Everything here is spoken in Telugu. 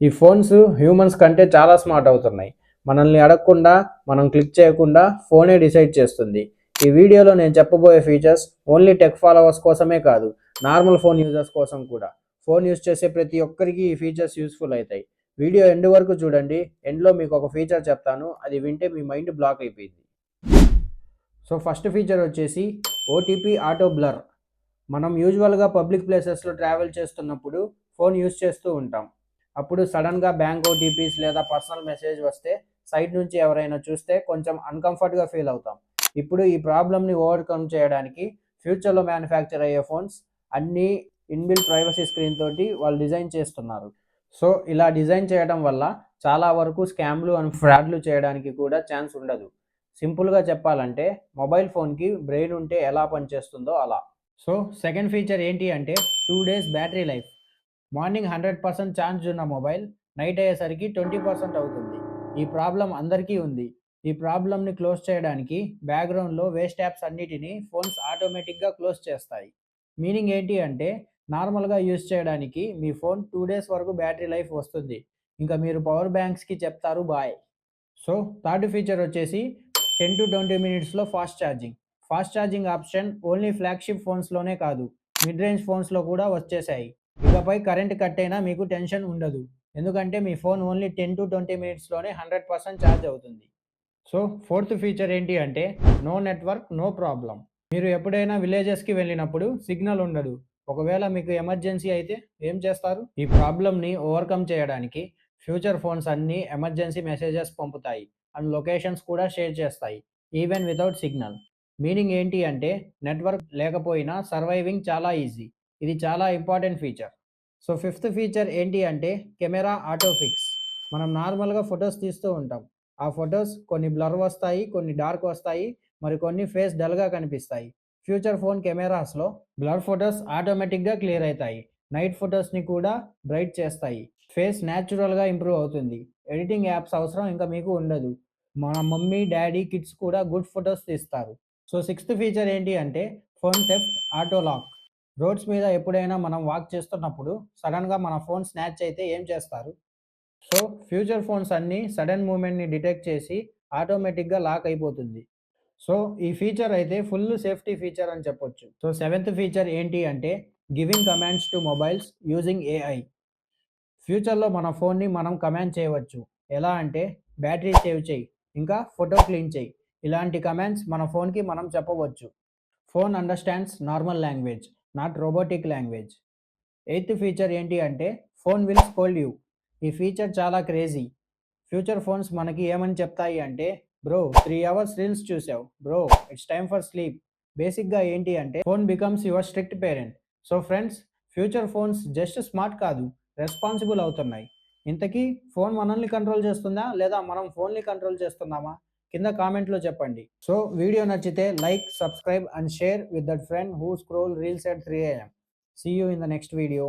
ఈ ఫోన్స్ హ్యూమన్స్ కంటే చాలా స్మార్ట్ అవుతున్నాయి. మనల్ని అడగకుండా, మనం క్లిక్ చేయకుండా ఫోనే డిసైడ్ చేస్తుంది. ఈ వీడియోలో నేను చెప్పబోయే ఫీచర్స్ ఓన్లీ టెక్ ఫాలోవర్స్ కోసమే కాదు, నార్మల్ ఫోన్ యూజర్స్ కోసం కూడా. ఫోన్ యూజ్ చేసే ప్రతి ఒక్కరికి ఈ ఫీచర్స్ యూస్ఫుల్ అవుతాయి. వీడియో ఎండ్ వరకు చూడండి. ఎండ్లో మీకు ఒక ఫీచర్ చెప్తాను, అది వింటే మీ మైండ్ బ్లాక్ అయిపోయింది. సో ఫస్ట్ ఫీచర్ వచ్చేసి ఓటీపీ ఆటో బ్లర్. మనం యూజువల్గా పబ్లిక్ ప్లేసెస్లో ట్రావెల్ చేస్తున్నప్పుడు ఫోన్ యూజ్ చేస్తూ ఉంటాం. అప్పుడు సడన్గా బ్యాంక్ ఓటీపీస్ లేదా పర్సనల్ మెసేజ్ వస్తే సైడ్ నుంచి ఎవరైనా చూస్తే కొంచెం అన్కంఫర్ట్గా ఫీల్ అవుతాం. ఇప్పుడు ఈ ప్రాబ్లమ్ని ఓవర్కమ్ చేయడానికి ఫ్యూచర్లో మ్యానుఫ్యాక్చర్ అయ్యే ఫోన్స్ అన్నీ ఇన్బిల్ట్ ప్రైవసీ స్క్రీన్ తోటి వాళ్ళు డిజైన్ చేస్తున్నారు. సో ఇలా డిజైన్ చేయడం వల్ల చాలా వరకు స్కామ్లు అండ్ ఫ్రాడ్లు చేయడానికి కూడా ఛాన్స్ ఉండదు. సింపుల్గా చెప్పాలంటే మొబైల్ ఫోన్కి బ్రెయిన్ ఉంటే ఎలా పనిచేస్తుందో అలా. సో సెకండ్ ఫీచర్ ఏంటి అంటే 2 days battery life. Morning 100% charge ఉన్న మొబైల్ నైట్ అయ్యేసరికి 20% అవుతుంది. ఈ ప్రాబ్లం అందరికీ ఉంది. ఈ ప్రాబ్లమ్ని క్లోజ్ చేయడానికి బ్యాక్గ్రౌండ్లో వేస్ట్ యాప్స్ అన్నిటినీ ఫోన్స్ ఆటోమేటిక్గా క్లోజ్ చేస్తాయి. మీనింగ్ ఏంటి అంటే నార్మల్గా యూజ్ చేయడానికి మీ ఫోన్ 2 days వరకు బ్యాటరీ లైఫ్ వస్తుంది. ఇంకా మీరు పవర్ బ్యాంక్స్కి చెప్తారు బాయ్. సో థర్డ్ ఫీచర్ వచ్చేసి 10 to 20 minutes fast charging. Fast charging option only flagship ఫోన్స్లోనే కాదు, మిడ్ రేంజ్ ఫోన్స్లో కూడా వచ్చేసాయి. ఇకపై కరెంట్ కట్ అయినా మీకు టెన్షన్ ఉండదు, ఎందుకంటే మీ ఫోన్ ఓన్లీ 10 to 20 minutesలోనే 100% ఛార్జ్ అవుతుంది. సో ఫోర్త్ ఫీచర్ ఏంటి అంటే నో నెట్వర్క్ నో ప్రాబ్లం. మీరు ఎప్పుడైనా విలేజెస్కి వెళ్ళినప్పుడు సిగ్నల్ ఉండదు. ఒకవేళ మీకు ఎమర్జెన్సీ అయితే ఏం చేస్తారు? ఈ ప్రాబ్లమ్ని ఓవర్కమ్ చేయడానికి ఫ్యూచర్ ఫోన్స్ అన్నీ ఎమర్జెన్సీ మెసేజెస్ పంపుతాయి అండ్ లొకేషన్స్ కూడా షేర్ చేస్తాయి, ఈవెన్ వితౌట్ సిగ్నల్. మీనింగ్ ఏంటి అంటే నెట్వర్క్ లేకపోయినా సర్వైవింగ్ చాలా ఈజీ. ఇది చాలా important feature. So fifth feature ఏంటి అంటే కెమెరా ఆటో ఫిక్స్. మనం నార్మల్గా ఫొటోస్ తీస్తూ ఉంటాం. ఆ ఫొటోస్ కొన్ని బ్లర్ వస్తాయి, కొన్ని డార్క్ వస్తాయి, మరి కొన్ని ఫేస్ డల్గా కనిపిస్తాయి. ఫ్యూచర్ ఫోన్ కెమెరాస్లో బ్లర్ ఫొటోస్ ఆటోమేటిక్గా క్లియర్ అవుతాయి. నైట్ ఫొటోస్ని కూడా బ్రైట్ చేస్తాయి. ఫేస్ న్యాచురల్గా ఇంప్రూవ్ అవుతుంది. ఎడిటింగ్ యాప్స్ అవసరం ఇంకా మీకు ఉండదు. మన మమ్మీ డాడీ కిడ్స్ కూడా గుడ్ ఫొటోస్ తీస్తారు. సో సిక్స్త్ ఫీచర్ ఏంటి అంటే phone theft auto lock. Roads మీద ఎప్పుడైనా మనం వాక్ చేస్తున్నప్పుడు సడన్గా మన ఫోన్ స్నాచ్ అయితే ఏం చేస్తారు? సో ఫ్యూచర్ ఫోన్స్ అన్నీ సడన్ మూమెంట్ని డిటెక్ట్ చేసి ఆటోమేటిక్గా లాక్ అయిపోతుంది. సో ఈ ఫీచర్ అయితే ఫుల్ సేఫ్టీ ఫీచర్ అని చెప్పొచ్చు. సో సెవెంత్ ఫీచర్ ఏంటి అంటే giving commands to mobiles using AI. ఫ్యూచర్లో మన ఫోన్ని మనం కమాండ్ చేయవచ్చు. ఎలా అంటే బ్యాటరీ సేవ్ చేయి, ఇంకా ఫోటో క్లీన్ చేయి, ఇలాంటి కమాండ్స్ మన ఫోన్కి మనం చెప్పవచ్చు. Phone understands normal language, not robotic language. Eighth feature ఏంటి అంటే ఫోన్ విల్ స్కోల్డ్ యూ. ఈ ఫీచర్ చాలా క్రేజీ. ఫ్యూచర్ ఫోన్స్ మనకి ఏమని చెప్తాయి అంటే బ్రో 3 hours రీల్స్ చూసావు bro, it's time for sleep. బేసిక్గా ఏంటి అంటే phone becomes your strict parent. So friends, future phones just smart కాదు, రెస్పాన్సిబుల్ అవుతున్నాయి. ఇంతకీ ఫోన్ మనల్ని కంట్రోల్ చేస్తుందా లేదా మనం ఫోన్ని కంట్రోల్ చేస్తున్నామా? కింద కామెంట్లో చెప్పండి. సో వీడియో నచ్చితే like, subscribe and share with that friend who scroll reels at 3 AM. See you in the next video.